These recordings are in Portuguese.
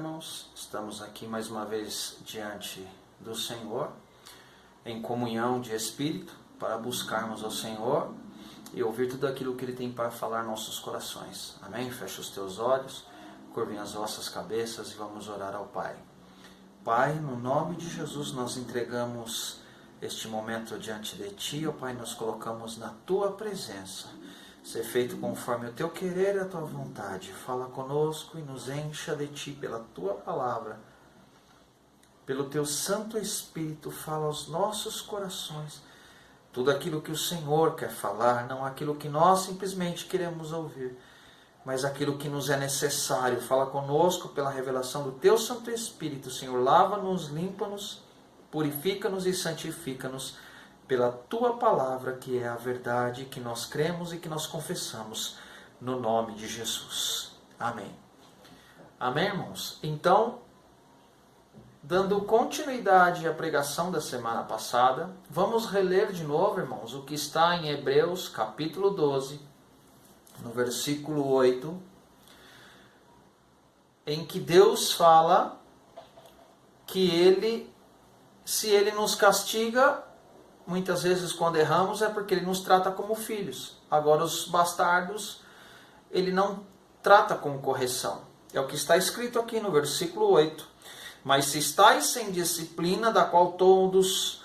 irmãos? Estamos aqui mais uma vez diante do Senhor, em comunhão de Espírito, para buscarmos ao Senhor e ouvir tudo aquilo que Ele tem para falar em nossos corações. Amém? Feche os teus olhos, curvem as vossas cabeças e vamos orar ao Pai. Pai, no nome de Jesus, nós entregamos este momento diante de Ti, ó Pai, nos colocamos na Tua presença. Ser feito conforme o Teu querer e a Tua vontade. Fala conosco e nos encha de Ti pela Tua palavra. Pelo Teu Santo Espírito, fala aos nossos corações tudo aquilo que o Senhor quer falar, não aquilo que nós simplesmente queremos ouvir, mas aquilo que nos é necessário. Fala conosco pela revelação do Teu Santo Espírito. Senhor, lava-nos, limpa-nos, purifica-nos e santifica-nos pela Tua palavra, que é a verdade, que nós cremos e que nós confessamos, no nome de Jesus. Amém. Amém, irmãos? Então, dando continuidade à pregação da semana passada, vamos reler de novo, irmãos, o que está em Hebreus, capítulo 12, no versículo 8, em que Deus fala que se Ele nos castiga, muitas vezes quando erramos, é porque Ele nos trata como filhos. Agora os bastardos, Ele não trata com correção. É o que está escrito aqui no versículo 8. Mas se estáis sem disciplina, da qual todos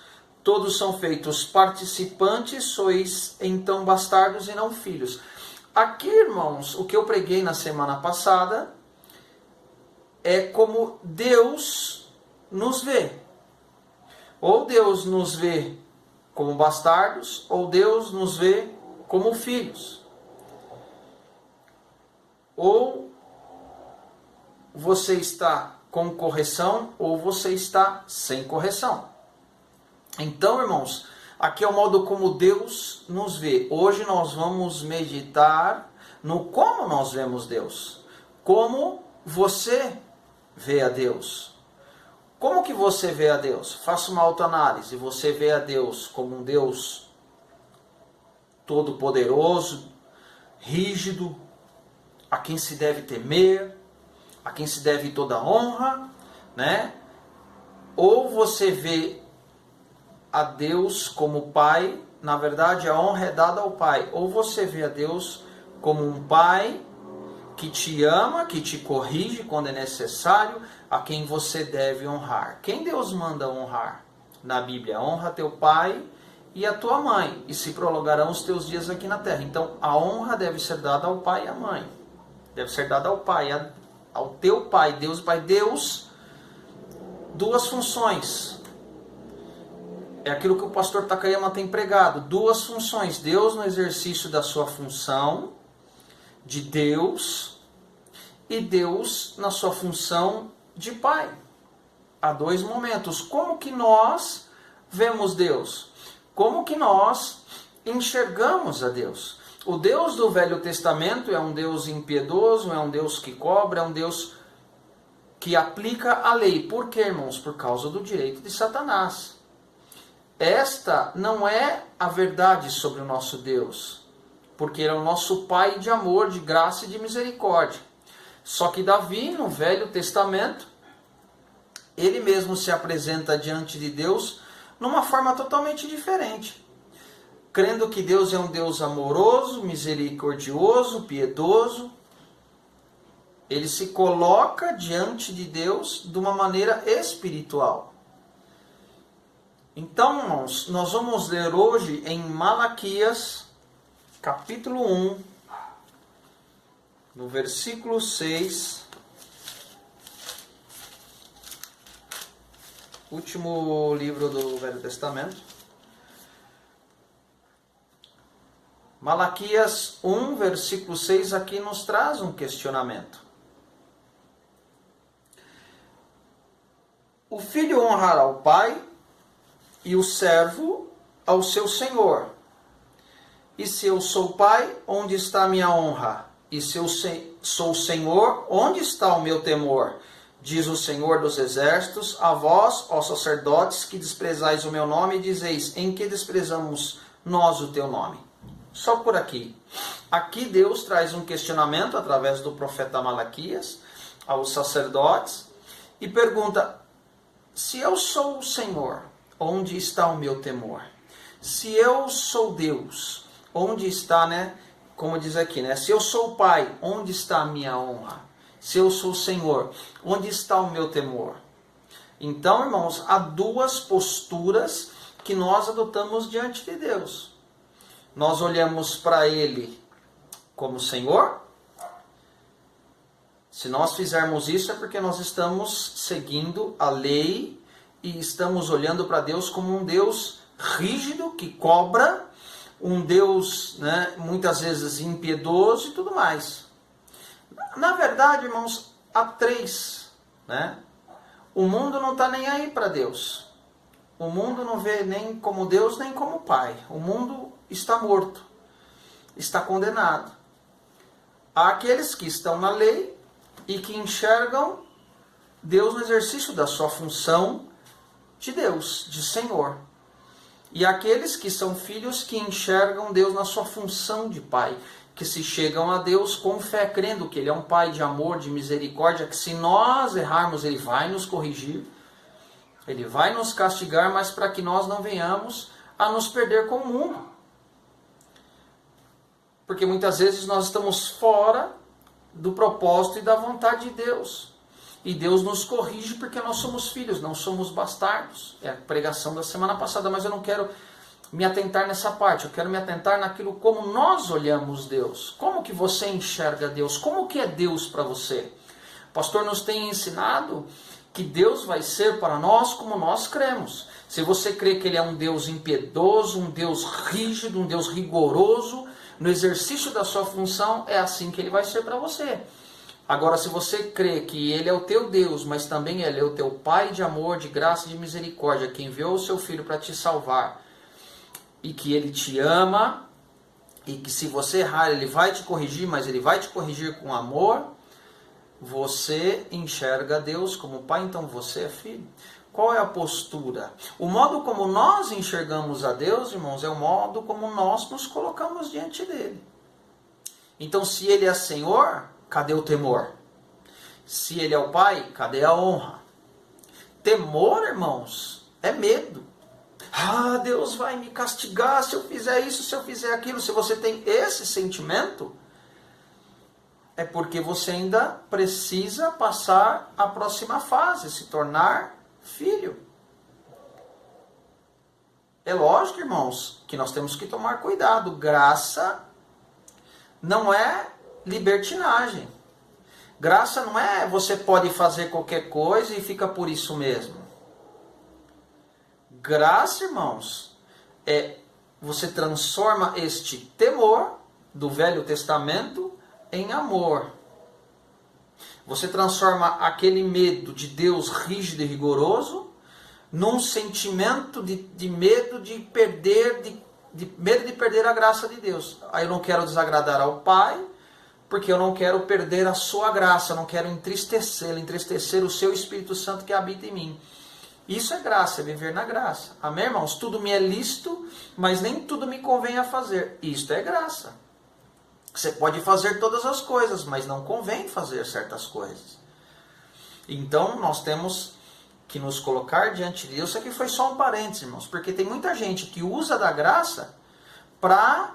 são feitos participantes, sois então bastardos e não filhos. Aqui, irmãos, o que eu preguei na semana passada é como Deus nos vê. Ou Deus nos vê como bastardos, ou Deus nos vê como filhos. Ou você está com correção, ou você está sem correção. Então, irmãos, aqui é o modo como Deus nos vê. Hoje nós vamos meditar no como nós vemos Deus. Como você vê a Deus. Como que você vê a Deus? Faça uma autoanálise. Você vê a Deus como um Deus todo-poderoso, rígido, a quem se deve temer, a quem se deve toda honra, né? Ou você vê a Deus como Pai, na verdade a honra é dada ao Pai. Ou você vê a Deus como um Pai que te ama, que te corrige quando é necessário, a quem você deve honrar. Quem Deus manda honrar? Na Bíblia, honra teu pai e a tua mãe, e se prolongarão os teus dias aqui na terra. Então, a honra deve ser dada ao pai e à mãe. Deve ser dada ao pai, ao teu pai, Deus, Pai. Deus, duas funções. É aquilo que o pastor Takayama tem pregado. Duas funções. Deus no exercício da sua função de Deus e Deus na sua função de Pai. Há dois momentos. Como que nós vemos Deus? Como que nós enxergamos a Deus? O Deus do Velho Testamento é um Deus impiedoso, é um Deus que cobra, é um Deus que aplica a lei. Por quê, irmãos? Por causa do direito de Satanás. Esta não é a verdade sobre o nosso Deus, porque Ele é o nosso Pai de amor, de graça e de misericórdia. Só que Davi, no Velho Testamento, ele mesmo se apresenta diante de Deus numa forma totalmente diferente. Crendo que Deus é um Deus amoroso, misericordioso, piedoso. Ele se coloca diante de Deus de uma maneira espiritual. Então, irmãos, nós vamos ler hoje em Malaquias, capítulo 1, no versículo 6, último livro do Velho Testamento. Malaquias 1, versículo 6, aqui nos traz um questionamento. O filho honrará o pai e o servo ao seu senhor. E se eu sou pai, onde está a minha honra? E se eu sou senhor, onde está o meu temor? Diz o Senhor dos Exércitos, a vós, ó sacerdotes, que desprezais o meu nome, dizeis, em que desprezamos nós o teu nome? Só por aqui. Aqui Deus traz um questionamento através do profeta Malaquias aos sacerdotes, e pergunta: se eu sou o Senhor, onde está o meu temor? Se eu sou Deus, onde está, né? Como diz aqui, né? Se eu sou o Pai, onde está a minha honra? Se eu sou o Senhor, onde está o meu temor? Então, irmãos, há duas posturas que nós adotamos diante de Deus. Nós olhamos para Ele como Senhor. Se nós fizermos isso é porque nós estamos seguindo a lei e estamos olhando para Deus como um Deus rígido, que cobra, um Deus, né, muitas vezes impiedoso e tudo mais. Na verdade, irmãos, há três, né? O mundo não está nem aí para Deus. O mundo não vê nem como Deus, nem como Pai. O mundo está morto, está condenado. Há aqueles que estão na lei e que enxergam Deus no exercício da sua função de Deus, de Senhor. E aqueles que são filhos que enxergam Deus na sua função de Pai, que se chegam a Deus com fé, crendo que Ele é um Pai de amor, de misericórdia, que se nós errarmos, Ele vai nos corrigir, Ele vai nos castigar, mas para que nós não venhamos a nos perder com o mundo. Porque muitas vezes nós estamos fora do propósito e da vontade de Deus. E Deus nos corrige porque nós somos filhos, não somos bastardos. É a pregação da semana passada, mas eu não quero me atentar nessa parte. Eu quero me atentar naquilo como nós olhamos Deus. Como que você enxerga Deus? Como que é Deus para você? O pastor nos tem ensinado que Deus vai ser para nós como nós cremos. Se você crê que Ele é um Deus impiedoso, um Deus rígido, um Deus rigoroso, no exercício da sua função, é assim que Ele vai ser para você. Agora, se você crê que Ele é o teu Deus, mas também Ele é o teu Pai de amor, de graça e de misericórdia, que enviou o seu Filho para te salvar, e que Ele te ama, e que se você errar, Ele vai te corrigir, mas Ele vai te corrigir com amor, você enxerga Deus como Pai, então você é filho. Qual é a postura? O modo como nós enxergamos a Deus, irmãos, é o modo como nós nos colocamos diante dEle. Então, se Ele é Senhor, cadê o temor? Se Ele é o Pai, cadê a honra? Temor, irmãos, é medo. Ah, Deus vai me castigar se eu fizer isso, se eu fizer aquilo. Se você tem esse sentimento, é porque você ainda precisa passar a próxima fase, se tornar filho. É lógico, irmãos, que nós temos que tomar cuidado. Graça não é libertinagem. Graça não é você pode fazer qualquer coisa e fica por isso mesmo. Graça, irmãos, é você transforma este temor do Velho Testamento em amor. Você transforma aquele medo de Deus rígido e rigoroso num sentimento de medo de perder, medo de perder a graça de Deus. Aí eu não quero desagradar ao Pai, porque eu não quero perder a sua graça, eu não quero entristecê-lo, entristecer o seu Espírito Santo que habita em mim. Isso é graça, é viver na graça. Amém, irmãos? Tudo me é lícito, mas nem tudo me convém a fazer. Isto é graça. Você pode fazer todas as coisas, mas não convém fazer certas coisas. Então, nós temos que nos colocar diante de Deus. Isso aqui foi só um parênteses, irmãos, porque tem muita gente que usa da graça para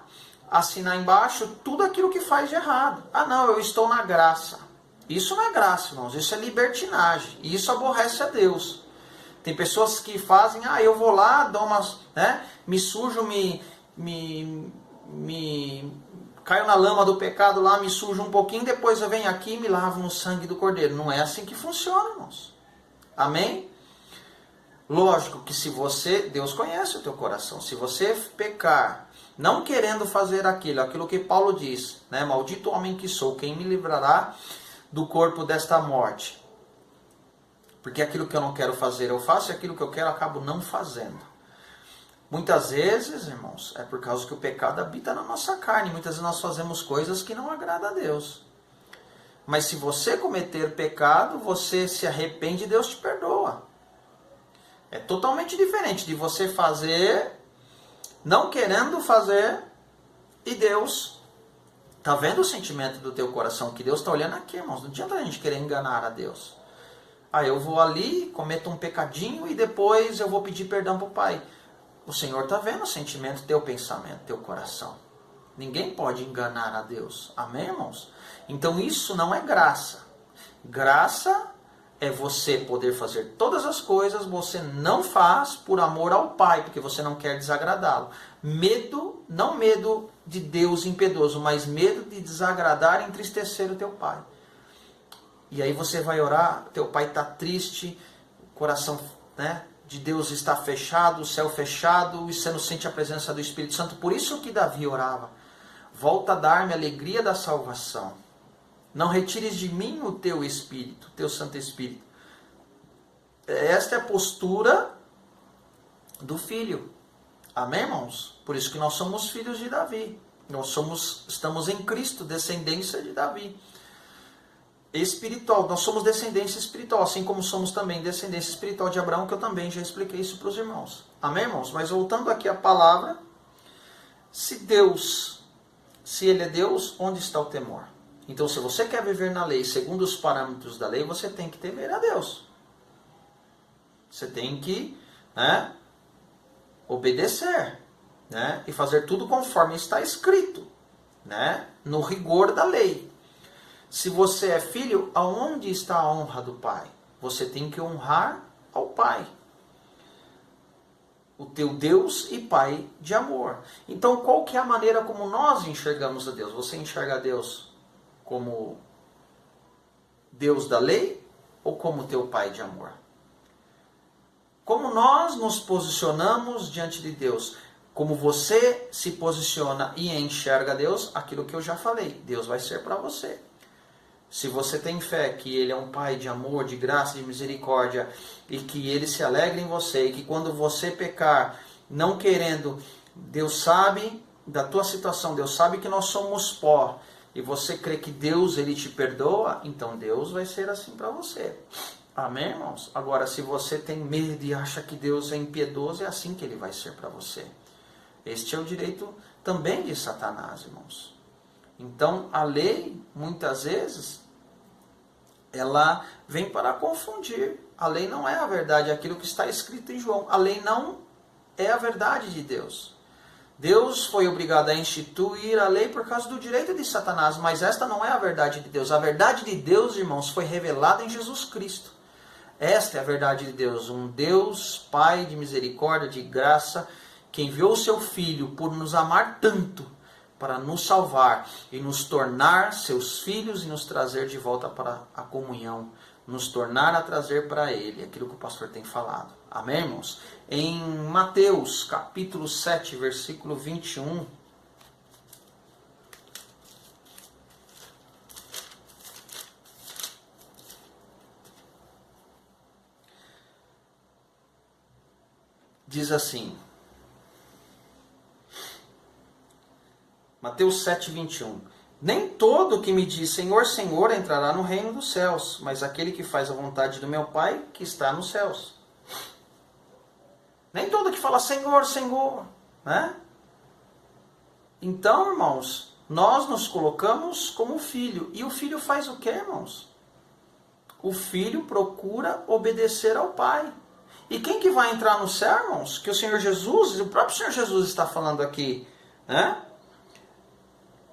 assinar embaixo tudo aquilo que faz de errado. Ah, não, eu estou na graça. Isso não é graça, irmãos, isso é libertinagem. E isso aborrece a Deus. Tem pessoas que fazem, eu vou lá, dou umas, né, me sujo, caio na lama do pecado lá, me sujo um pouquinho, depois eu venho aqui e me lavo no sangue do Cordeiro. Não é assim que funciona, irmãos. Amém? Lógico que se você, Deus conhece o teu coração, se você pecar, não querendo fazer aquilo que Paulo diz, né? Maldito homem que sou, quem me livrará do corpo desta morte? Porque aquilo que eu não quero fazer eu faço, e aquilo que eu quero eu acabo não fazendo. Muitas vezes, irmãos, é por causa que o pecado habita na nossa carne. Muitas vezes nós fazemos coisas que não agradam a Deus. Mas se você cometer pecado, você se arrepende e Deus te perdoa. É totalmente diferente de você fazer, não querendo fazer, e Deus está vendo o sentimento do teu coração, que Deus está olhando aqui, irmãos. Não adianta a gente querer enganar a Deus. Ah, eu vou ali, cometo um pecadinho e depois eu vou pedir perdão para o Pai. O Senhor está vendo o sentimento, teu pensamento, teu coração. Ninguém pode enganar a Deus. Amém, irmãos? Então isso não é graça. Graça é você poder fazer todas as coisas, você não faz por amor ao Pai, porque você não quer desagradá-lo. Medo, não medo de Deus impiedoso, mas medo de desagradar e entristecer o teu Pai. E aí você vai orar, teu Pai está triste, o coração, né, de Deus está fechado, o céu fechado, e você não sente a presença do Espírito Santo. Por isso que Davi orava: volta a dar-me a alegria da salvação. Não retires de mim o teu Espírito, o teu Santo Espírito. Esta é a postura do filho. Amém, irmãos? Por isso que nós somos filhos de Davi. Estamos em Cristo, descendência de Davi. Espiritual, nós somos descendência espiritual, assim como somos também descendência espiritual de Abraão, que eu também já expliquei isso para os irmãos. Amém, irmãos? Mas voltando aqui à palavra, se Ele é Deus, onde está o temor? Então, se você quer viver na lei, segundo os parâmetros da lei, você tem que temer a Deus. Você tem que, né, obedecer, né, e fazer tudo conforme está escrito, né, no rigor da lei. Se você é filho, aonde está a honra do Pai? Você tem que honrar ao Pai, o teu Deus e Pai de amor. Então, qual que é a maneira como nós enxergamos a Deus? Você enxerga a Deus como Deus da lei ou como teu Pai de amor? Como nós nos posicionamos diante de Deus? Como você se posiciona e enxerga Deus, aquilo que eu já falei, Deus vai ser para você. Se você tem fé que Ele é um Pai de amor, de graça, de misericórdia, e que Ele se alegra em você, e que quando você pecar, não querendo, Deus sabe da tua situação, Deus sabe que nós somos pó, e você crê que Deus, Ele te perdoa, então Deus vai ser assim para você. Amém, irmãos? Agora, se você tem medo e acha que Deus é impiedoso, é assim que Ele vai ser para você. Este é o direito também de Satanás, irmãos. Então, a lei, muitas vezes, ela vem para confundir. A lei não é a verdade, é aquilo que está escrito em João. A lei não é a verdade de Deus. Deus foi obrigado a instituir a lei por causa do direito de Satanás, mas esta não é a verdade de Deus. A verdade de Deus, irmãos, foi revelada em Jesus Cristo. Esta é a verdade de Deus, um Deus, Pai de misericórdia, de graça, que enviou o seu Filho por nos amar tanto, para nos salvar e nos tornar seus filhos e nos trazer de volta para a comunhão, nos tornar a trazer para Ele, aquilo que o pastor tem falado. Amém, irmãos? Em Mateus, capítulo 7, versículo 21, diz assim, Mateus 7, 21. Nem todo que me diz Senhor, Senhor entrará no reino dos céus, mas aquele que faz a vontade do meu Pai que está nos céus. Nem todo que fala Senhor, Senhor, né? Então, irmãos, nós nos colocamos como filho. E o filho faz o quê, irmãos? O filho procura obedecer ao Pai. E quem que vai entrar no céu, irmãos? Que o Senhor Jesus, o próprio Senhor Jesus está falando aqui, né?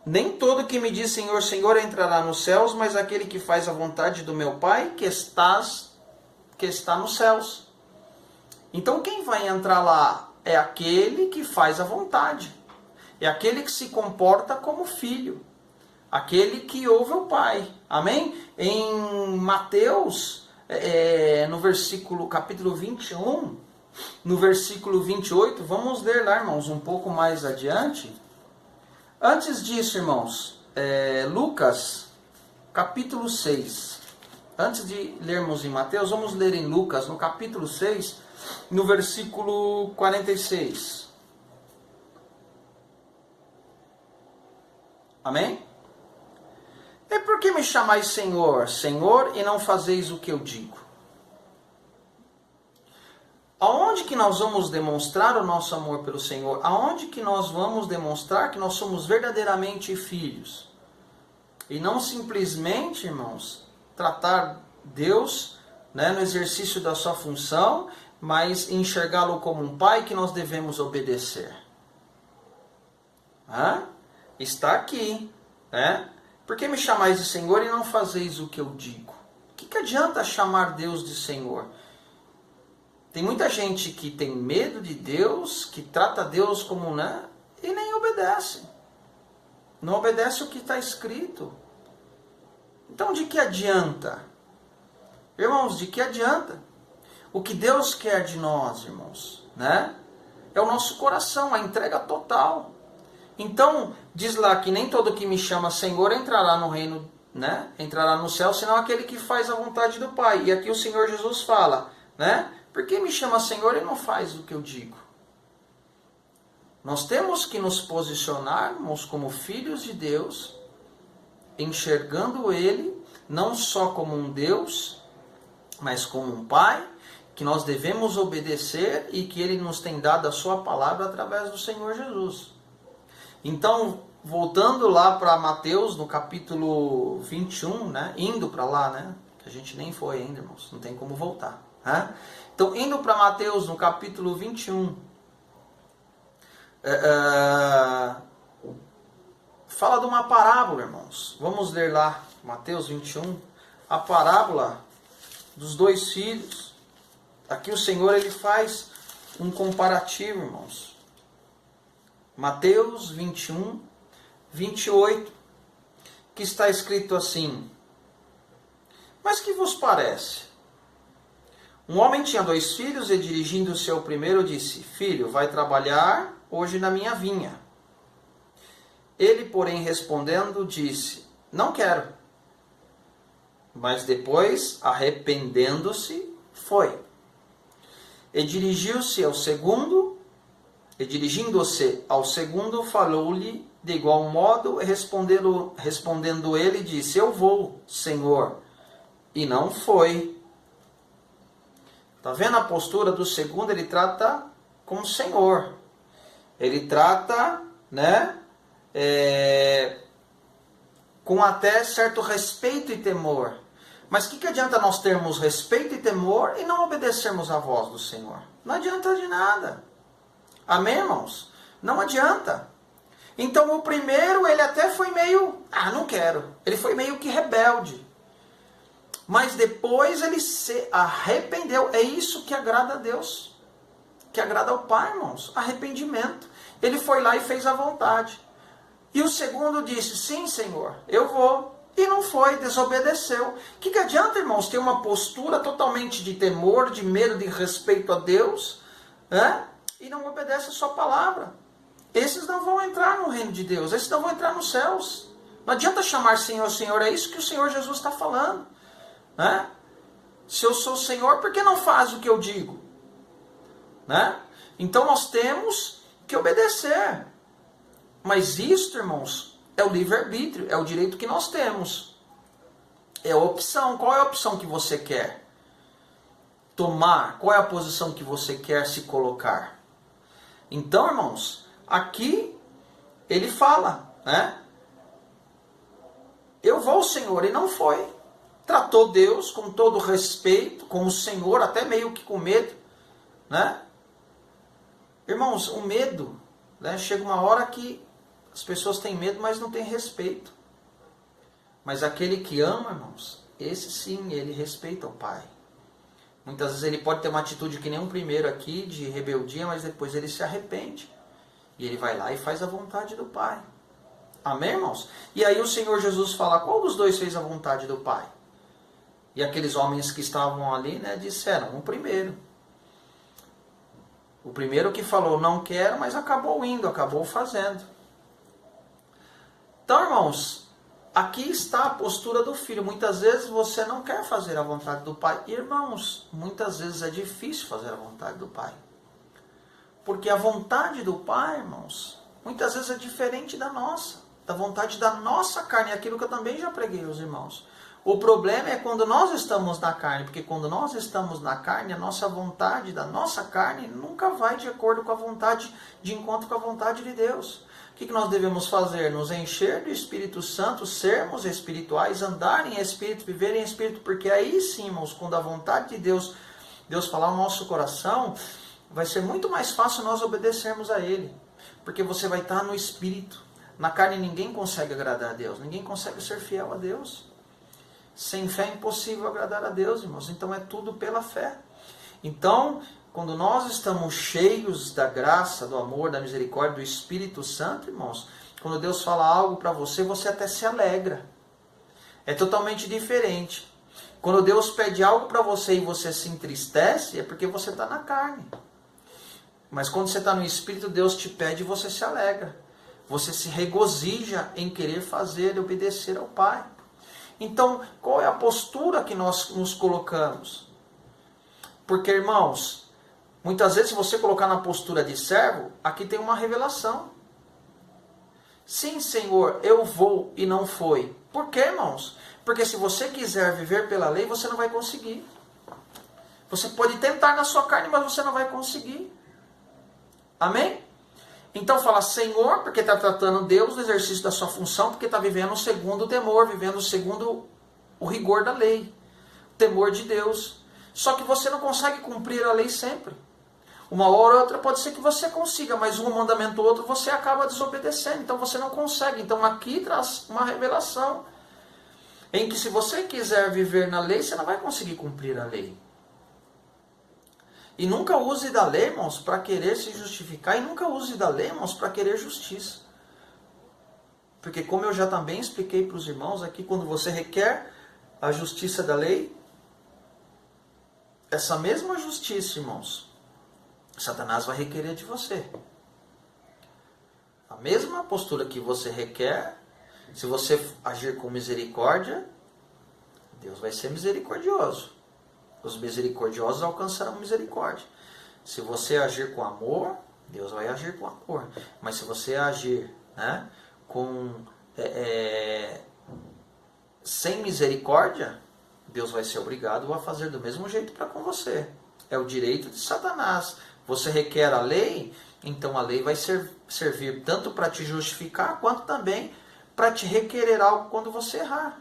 Nem todo que me diz Senhor, Senhor entrará nos céus, mas aquele que faz a vontade do meu Pai que está nos céus. Então quem vai entrar lá é aquele que faz a vontade. É aquele que se comporta como filho. Aquele que ouve o Pai. Amém? Em Mateus, no capítulo 21, no versículo 28, vamos ler lá, irmãos, um pouco mais adiante. Antes disso, irmãos, Lucas, capítulo 6. Antes de lermos em Mateus, vamos ler em Lucas, no capítulo 6, no versículo 46. Amém? E por que me chamais Senhor, Senhor, e não fazeis o que eu digo? Aonde que nós vamos demonstrar o nosso amor pelo Senhor? Aonde que nós vamos demonstrar que nós somos verdadeiramente filhos? E não simplesmente, irmãos, tratar Deus né, no exercício da sua função, mas enxergá-lo como um pai que nós devemos obedecer. Está aqui, né? Por que me chamais de Senhor e não fazeis o que eu digo? O que adianta chamar Deus de Senhor? Tem muita gente que tem medo de Deus, que trata Deus como, né? E nem obedece. Não obedece o que está escrito. Então, de que adianta? Irmãos, de que adianta? O que Deus quer de nós, irmãos, né? É o nosso coração, a entrega total. Então, diz lá que nem todo que me chama Senhor entrará no reino, né? Entrará no céu, senão aquele que faz a vontade do Pai. E aqui o Senhor Jesus fala, né? Por que me chama Senhor e não faz o que eu digo? Nós temos que nos posicionarmos como filhos de Deus, enxergando Ele não só como um Deus, mas como um Pai, que nós devemos obedecer e que Ele nos tem dado a sua palavra através do Senhor Jesus. Então, voltando lá para Mateus, no capítulo 21, né? Indo para lá, né? Que a gente nem foi ainda, irmãos, não tem como voltar. Né? Então, indo para Mateus, no capítulo 21, fala de uma parábola, irmãos. Vamos ler lá, Mateus 21, a parábola dos 2 filhos. Aqui o Senhor ele faz um comparativo, irmãos. Mateus 21, 28, que está escrito assim: Mas que vos parece? Um homem tinha 2 filhos e dirigindo-se ao primeiro disse: Filho, vai trabalhar hoje na minha vinha. Ele, porém, respondendo, disse: Não quero. Mas depois, arrependendo-se, foi. E dirigindo-se ao segundo, falou-lhe de igual modo, respondendo ele, disse: Eu vou, Senhor. E não foi. Está vendo a postura do segundo? Ele trata como Senhor. Ele trata, né, com até certo respeito e temor. Mas o que adianta nós termos respeito e temor e não obedecermos à voz do Senhor? Não adianta de nada. Amém, irmãos? Não adianta. Então o primeiro, ele até foi meio, não quero. Ele foi meio que rebelde. Mas depois ele se arrependeu. É isso que agrada a Deus. Que agrada ao Pai, irmãos. Arrependimento. Ele foi lá e fez a vontade. E o segundo disse: Sim, Senhor, eu vou. E não foi, desobedeceu. O que adianta, irmãos, ter uma postura totalmente de temor, de medo, de respeito a Deus, né? E não obedece a sua palavra? Esses não vão entrar no reino de Deus. Esses não vão entrar nos céus. Não adianta chamar Senhor, Senhor. É isso que o Senhor Jesus está falando. Né? Se eu sou o Senhor, por que não faz o que eu digo? Né? Então nós temos que obedecer. Mas isto, irmãos, é o livre-arbítrio, é o direito que nós temos. É a opção. Qual é a opção que você quer tomar? Qual é a posição que você quer se colocar? Então, irmãos, aqui ele fala, né? Eu vou, Senhor, e não foi. Tratou Deus com todo respeito, com o Senhor, até meio que com medo, né? Irmãos, o medo, né? Chega uma hora que as pessoas têm medo, mas não têm respeito. Mas aquele que ama, irmãos, esse sim, ele respeita o Pai. Muitas vezes ele pode ter uma atitude que nem um primeiro aqui, de rebeldia, mas depois ele se arrepende. E ele vai lá e faz a vontade do Pai. Amém, irmãos? E aí o Senhor Jesus fala: qual dos 2 fez a vontade do Pai? E aqueles homens que estavam ali, né, disseram: o primeiro. O primeiro que falou: não quero, mas acabou indo, acabou fazendo. Então, irmãos, aqui está a postura do filho. Muitas vezes você não quer fazer a vontade do Pai. Irmãos, muitas vezes é difícil fazer a vontade do Pai. Porque a vontade do Pai, irmãos, muitas vezes é diferente da nossa. Da vontade da nossa carne. É aquilo que eu também já preguei aos irmãos. O problema é quando nós estamos na carne. Porque quando nós estamos na carne, a nossa vontade da nossa carne nunca vai de acordo com a vontade, de encontro com a vontade de Deus. O que nós devemos fazer? Nos encher do Espírito Santo, sermos espirituais, andar em Espírito, viver em Espírito, porque aí sim, irmãos, quando a vontade de Deus falar no nosso coração, vai ser muito mais fácil nós obedecermos a Ele, porque você vai estar no Espírito. Na carne ninguém consegue agradar a Deus, ninguém consegue ser fiel a Deus. Sem fé é impossível agradar a Deus, irmãos, então é tudo pela fé. Então, quando nós estamos cheios da graça, do amor, da misericórdia, do Espírito Santo, irmãos, quando Deus fala algo para você, você até se alegra. É totalmente diferente. Quando Deus pede algo para você e você se entristece, é porque você está na carne. Mas quando você está no Espírito, Deus te pede e você se alegra. Você se regozija em querer fazer e obedecer ao Pai. Então, qual é a postura que nós nos colocamos? Porque, irmãos, muitas vezes se você colocar na postura de servo, aqui tem uma revelação. Sim, Senhor, eu vou e não foi. Por quê, irmãos? Porque se você quiser viver pela lei, você não vai conseguir. Você pode tentar na sua carne, mas você não vai conseguir. Amém? Então fala, Senhor, porque está tratando Deus do exercício da sua função, porque está vivendo segundo o temor, vivendo segundo o rigor da lei. O temor de Deus. Só que você não consegue cumprir a lei sempre. Uma hora ou outra pode ser que você consiga, mas um mandamento ou outro você acaba desobedecendo. Então você não consegue. Então aqui traz uma revelação. Em que se você quiser viver na lei, você não vai conseguir cumprir a lei. E nunca use da lei, irmãos, para querer se justificar. E nunca use da lei, irmãos, para querer justiça. Porque como eu já também expliquei para os irmãos aqui, quando você requer a justiça da lei, essa mesma justiça, irmãos, Satanás vai requerer de você. A mesma postura que você requer, se você agir com misericórdia, Deus vai ser misericordioso. Os misericordiosos alcançarão misericórdia. Se você agir com amor, Deus vai agir com amor. Mas se você agir, né, sem misericórdia, Deus vai ser obrigado a fazer do mesmo jeito para com você. É o direito de Satanás. Você requer a lei, então a lei vai servir tanto para te justificar, quanto também para te requerer algo quando você errar.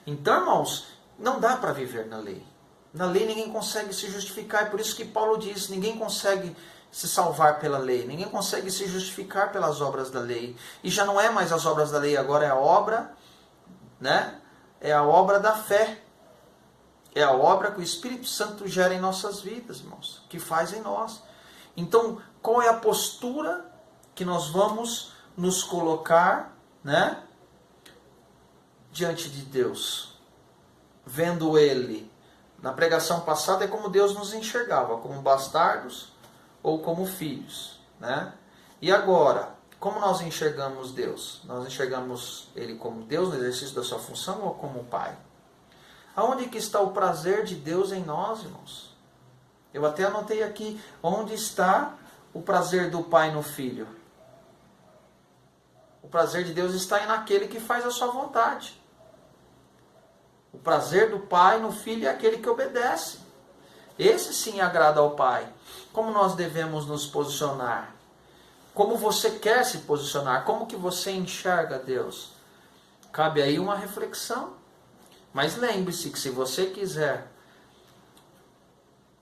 Então, irmãos, não dá para viver na lei. Na lei ninguém consegue se justificar, é por isso que Paulo diz, ninguém consegue se salvar pela lei, ninguém consegue se justificar pelas obras da lei. E já não é mais as obras da lei, agora é a obra, né? É a obra da fé. É a obra que o Espírito Santo gera em nossas vidas, irmãos, que faz em nós. Então, qual é a postura que nós vamos nos colocar, né, diante de Deus? Vendo Ele. Na pregação passada é como Deus nos enxergava, como bastardos ou como filhos, né? E agora, como nós enxergamos Deus? Nós enxergamos Ele como Deus no exercício da sua função ou como Pai? Aonde que está o prazer de Deus em nós, irmãos? Eu até anotei aqui, onde está o prazer do Pai no Filho? O prazer de Deus está naquele que faz a sua vontade. O prazer do Pai no Filho é aquele que obedece. Esse sim agrada ao Pai. Como nós devemos nos posicionar? Como você quer se posicionar? Como que você enxerga Deus? Cabe aí uma reflexão. Mas lembre-se que se você quiser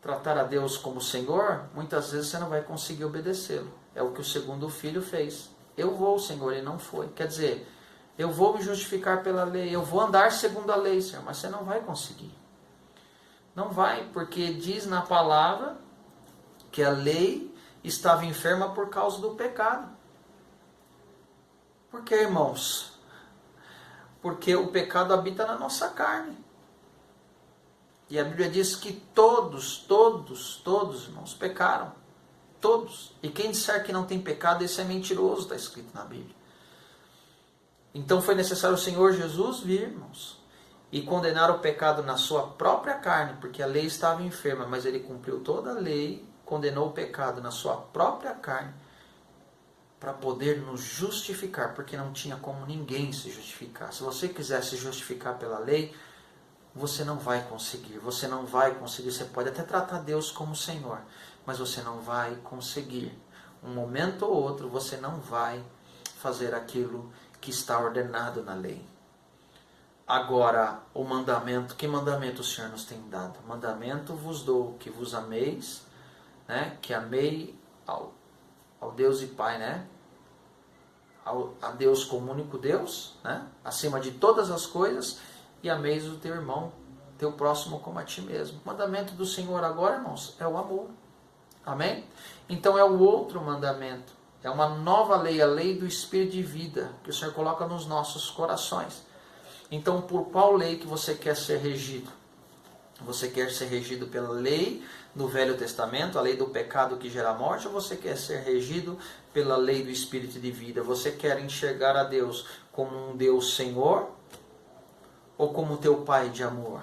tratar a Deus como Senhor, muitas vezes você não vai conseguir obedecê-lo. É o que o segundo filho fez. Eu vou, Senhor, e não foi. Quer dizer, eu vou me justificar pela lei, eu vou andar segundo a lei, Senhor, mas você não vai conseguir. Não vai, porque diz na palavra que a lei estava enferma por causa do pecado. Por quê, irmãos? Porque o pecado habita na nossa carne. E a Bíblia diz que todos, irmãos, pecaram. Todos. E quem disser que não tem pecado, esse é mentiroso, está escrito na Bíblia. Então foi necessário o Senhor Jesus vir, irmãos, e condenar o pecado na sua própria carne, porque a lei estava enferma, mas ele cumpriu toda a lei, condenou o pecado na sua própria carne, para poder nos justificar, porque não tinha como ninguém se justificar. Se você quiser se justificar pela lei, você não vai conseguir, você não vai conseguir. Você pode até tratar Deus como Senhor, mas você não vai conseguir. Um momento ou outro você não vai fazer aquilo que está ordenado na lei. Agora, o mandamento, que mandamento o Senhor nos tem dado? Mandamento vos dou, que vos ameis, né? Que amei ao Deus e Pai, né? A Deus como único Deus, né? Acima de todas as coisas, e ameis o teu irmão, teu próximo como a ti mesmo. O mandamento do Senhor agora, irmãos, é o amor. Amém? Então é o outro mandamento. É uma nova lei, a lei do Espírito de vida, que o Senhor coloca nos nossos corações. Então, por qual lei que você quer ser regido? Você quer ser regido pela lei do Velho Testamento, a lei do pecado que gera morte, ou você quer ser regido pela lei do Espírito de vida? Você quer enxergar a Deus como um Deus Senhor ou como teu Pai de amor?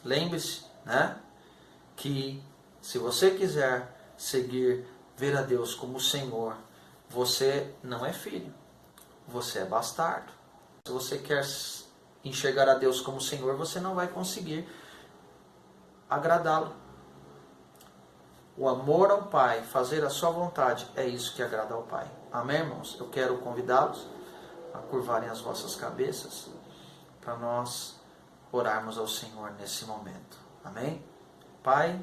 Lembre-se, né, que se você quiser ver a Deus como Senhor, você não é filho, você é bastardo. Se você quer enxergar a Deus como Senhor, você não vai conseguir agradá-lo. O amor ao Pai, fazer a sua vontade, é isso que agrada ao Pai. Amém, irmãos? Eu quero convidá-los a curvarem as vossas cabeças para nós orarmos ao Senhor nesse momento. Amém? Pai,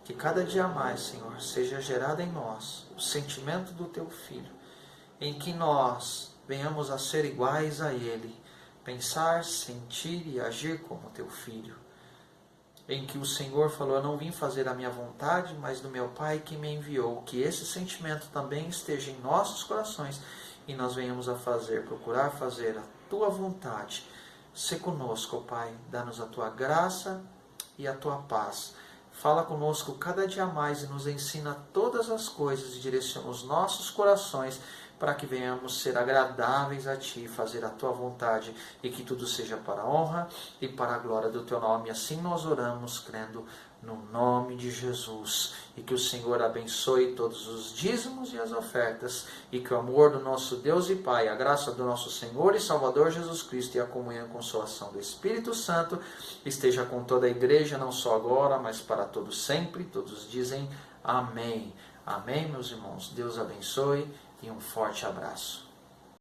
que cada dia mais, Senhor, seja gerado em nós o sentimento do Teu Filho, em que nós venhamos a ser iguais a Ele, pensar, sentir e agir como Teu Filho, em que o Senhor falou, eu não vim fazer a minha vontade, mas do meu Pai que me enviou, que esse sentimento também esteja em nossos corações e nós venhamos a procurar fazer a Tua vontade. Se conosco, ó Pai, dá-nos a Tua graça e a Tua paz. Fala conosco cada dia mais e nos ensina todas as coisas e direciona os nossos corações para que venhamos ser agradáveis a Ti, fazer a Tua vontade e que tudo seja para a honra e para a glória do Teu nome. Assim nós oramos, crendo no nome de Jesus. E que o Senhor abençoe todos os dízimos e as ofertas e que o amor do nosso Deus e Pai, a graça do nosso Senhor e Salvador Jesus Cristo e a comunhão e consolação do Espírito Santo esteja com toda a igreja, não só agora, mas para todos sempre. Todos dizem amém. Amém, meus irmãos. Deus abençoe e um forte abraço.